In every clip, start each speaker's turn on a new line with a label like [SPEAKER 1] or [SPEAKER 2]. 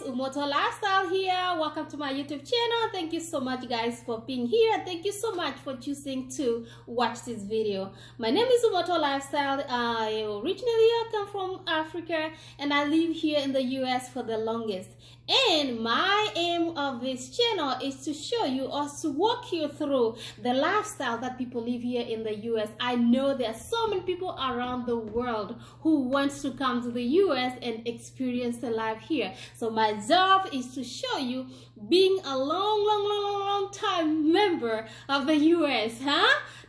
[SPEAKER 1] Umoto Lifestyle here. Welcome to my YouTube channel. Thank you so much guys for being here. Thank you so much for choosing to watch this video. My name is Umoto Lifestyle. I originally come from Africa and I live here in the US for the longest. And my aim of this channel is to show you or to walk you through the lifestyle that people live here in the US. I know there are so many people around the world who wants to come to the US and experience the life here. So my job is to show you, being a long time member of the US,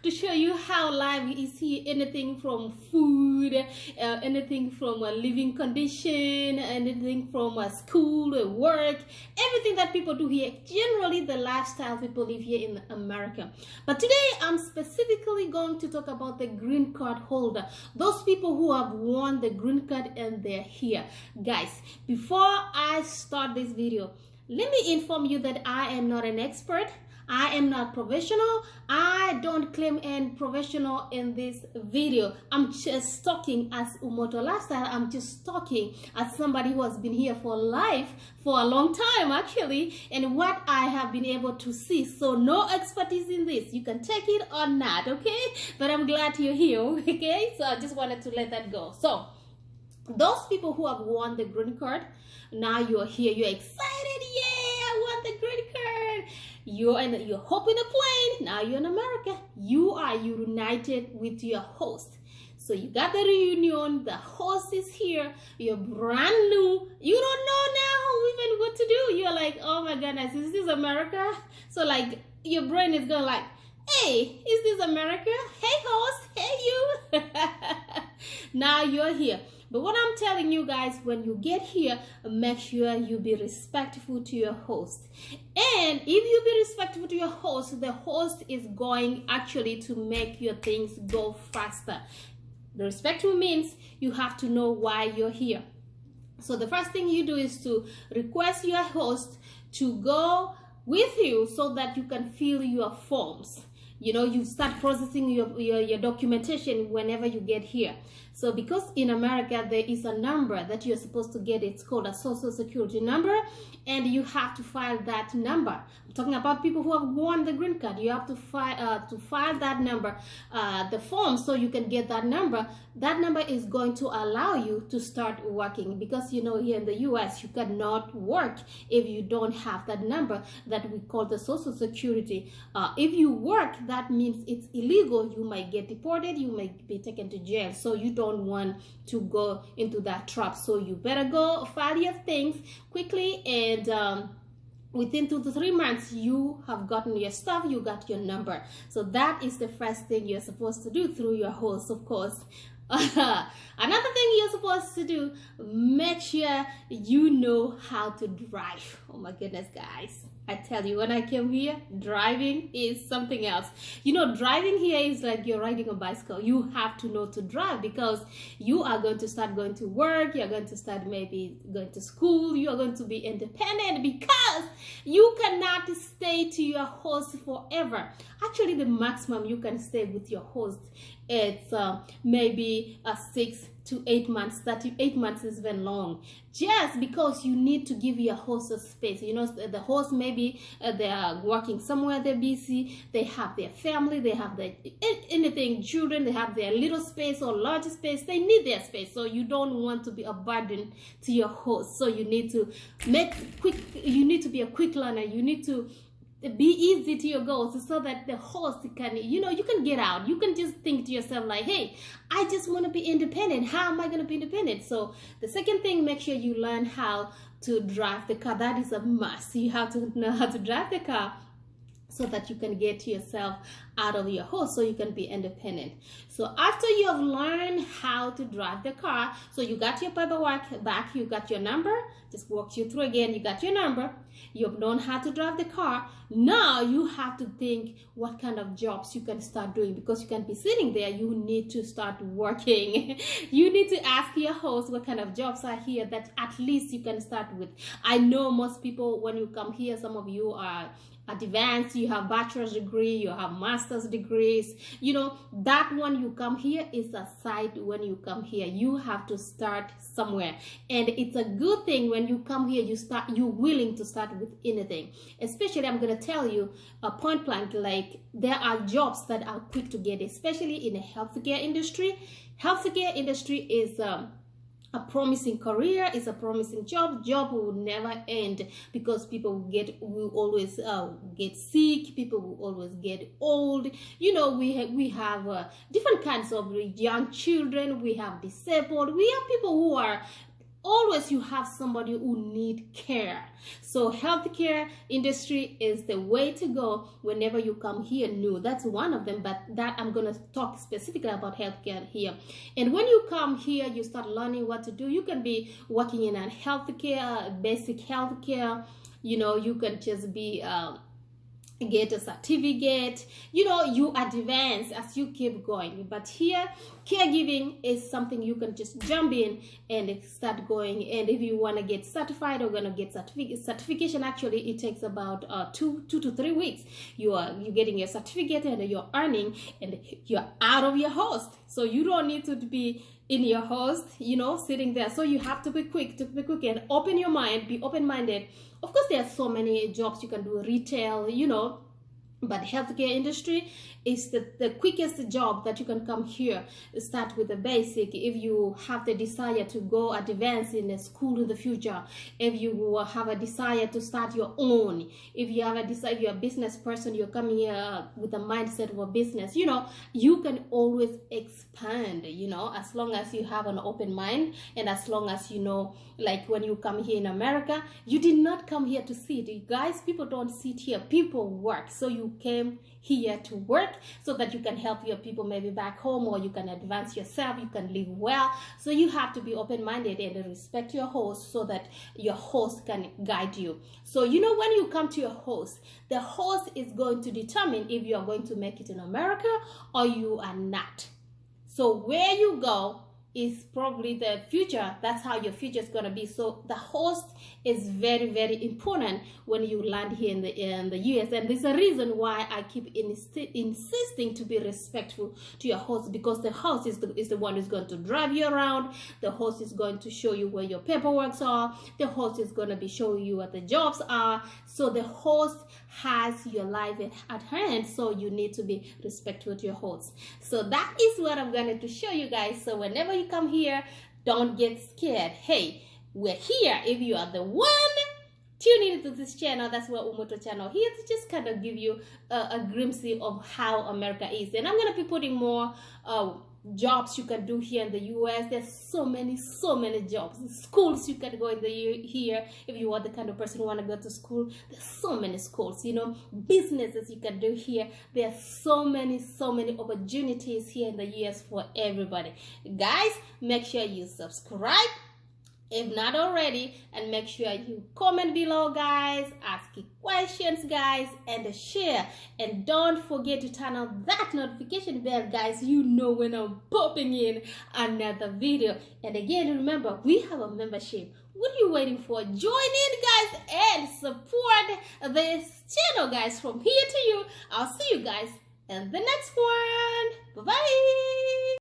[SPEAKER 1] to show you how life is here, anything from food, anything from a living condition, anything from a school, a work, everything that people do here, generally the lifestyle people live here in America. But today I'm specifically going to talk about the green card holder, those people who have won the green card and they're here. Guys, before I start this video, let me inform you that I am not an expert. I am not professional. I don't claim any professional in this video. I'm just talking as Umoto Lifestyle. I'm just talking as somebody who has been here for life for a long time actually, and what I have been able to see. So no expertise in this. You can take it or not, okay? But I'm glad you're here, okay? So I just wanted to let that go. So those people who have won the green card, now you're here, you're excited, yeah, I won the green card. You're hopping a plane, now you're in America. You are united with your host. So you got the reunion, the host is here, you're brand new, you don't know now even what to do. You're like, oh my goodness, is this America? So like your brain is going like, hey, is this America? Hey host, hey you. Now you're here. But what I'm telling you guys, when you get here, make sure you be respectful to your host. And if you be respectful to your host, the host is going actually to make your things go faster. The respectful means you have to know why you're here. So the first thing you do is to request your host to go with you so that you can fill your forms. You know, you start processing your documentation whenever you get here. So because in America there is a number that you're supposed to get, it's called a social security number, and you have to file that number. I'm talking about people who have won the green card. You have to file that number, the form, so you can get that number. That number is going to allow you to start working, because you know here in the US you cannot work if you don't have that number that we call the social security. If you work, that means it's illegal. You might get deported, you might be taken to jail. So you don't want to go into that trap. So you better go file your things quickly, and within 2 to 3 months you have gotten your stuff, you got your number. So that is the first thing you're supposed to do through your host, of course. Another thing you're supposed to do, make sure you know how to drive. Oh my goodness, guys, I tell you, when I came here, driving is something else. You know, driving here is like you're riding a bicycle. You have to know to drive, because you are going to start going to work, you're going to start maybe going to school, you are going to be independent, because you cannot stay to your host forever. Actually, the maximum you can stay with your host, it's maybe 6 to 8 months. 8 months is very long, just because you need to give your host a space. You know, the host maybe they are working somewhere, they're busy, they have their family, they have their anything, children, they have their little space or large space, they need their space. So you don't want to be a burden to your host. So you need to you need to be a quick learner, you need to be easy to your goals, so that the host can, you know, you can get out. You can just think to yourself like, hey, I just want to be independent. How am I going to be independent? So the second thing, make sure you learn how to drive the car. That is a must. You have to know how to drive the car, so that you can get yourself out of your host, so you can be independent. So after you have learned how to drive the car, so you got your paperwork back, you got your number, just walk you through again, you got your number, you've known how to drive the car. Now you have to think what kind of jobs you can start doing, because you can't be sitting there, you need to start working. You need to ask your host what kind of jobs are here that at least you can start with. I know most people, when you come here, some of you are advanced, you have bachelor's degree, you have master's master's degrees, you know, that one you come here is a side. When you come here, you have to start somewhere, and it's a good thing when you come here, you're willing to start with anything. Especially, I'm going to tell you a point blank, like there are jobs that are quick to get, especially in the healthcare industry. Healthcare industry is a promising career, is a promising job. Job will never end, because people will always get sick, people will always get old. You know, we have different kinds of young children, we have disabled, we have people who are always, you have somebody who need care. So healthcare industry is the way to go whenever you come here new. That's one of them, but that I'm going to talk specifically about healthcare here. And when you come here, you start learning what to do. You can be working in a healthcare, basic healthcare. You know, you can just be get a certificate. You know, you advance as you keep going. But here, caregiving is something you can just jump in and start going. And if you want to get certified or gonna get certification, actually it takes about 2 to 3 weeks. You're getting your certificate and you're earning, and you're out of your host, so you don't need to be in your host, you know, sitting there. So you have to be quick and open your mind, be open-minded. Of course, there are so many jobs you can do, retail, you know, but healthcare industry is the quickest job that you can come here. Start with the basic. If you have the desire to go advance in a school in the future, if you have a desire to start your own, if you have a desire, if you're a business person, you're coming here with a mindset of a business, you know, you can always expand, you know, as long as you have an open mind, and as long as you know, like when you come here in America, you did not come here to sit. You guys, people don't sit here, people work. So you came here to work so that you can help your people maybe back home, or you can advance yourself, you can live well. So you have to be open-minded and respect your host, so that your host can guide you. So you know, when you come to your host, the host is going to determine if you are going to make it in America or you are not. So where you go is probably the future. That's how your future is going to be. So the host is very, very important when you land here in the US. And there's a reason why I keep insisting to be respectful to your host, because the host is the one who's going to drive you around. The host is going to show you where your paperwork are. The host is going to be showing you what the jobs are. So the host has your life at hand, so you need to be respectful to your host. So that is what I'm going to show you guys. So whenever you come here, don't get scared. Hey, we're here. If you are the one tuning into this channel, that's what Umoto channel here, to just kind of give you a glimpse of how America is. And I'm going to be putting more jobs you can do here in the US. There's so many jobs. Schools you can go in here if you are the kind of person who want to go to school. There's so many schools, you know. Businesses you can do here. There's so many opportunities here in the US for everybody. Guys, make sure you subscribe if not already, and make sure you comment below, guys, ask questions, guys, and share. And don't forget to turn on that notification bell, guys. You know when I'm popping in another video. And again, remember, we have a membership. What are you waiting for? Join in, guys, and support this channel, guys. From here to you, I'll see you guys in the next one. Bye-bye.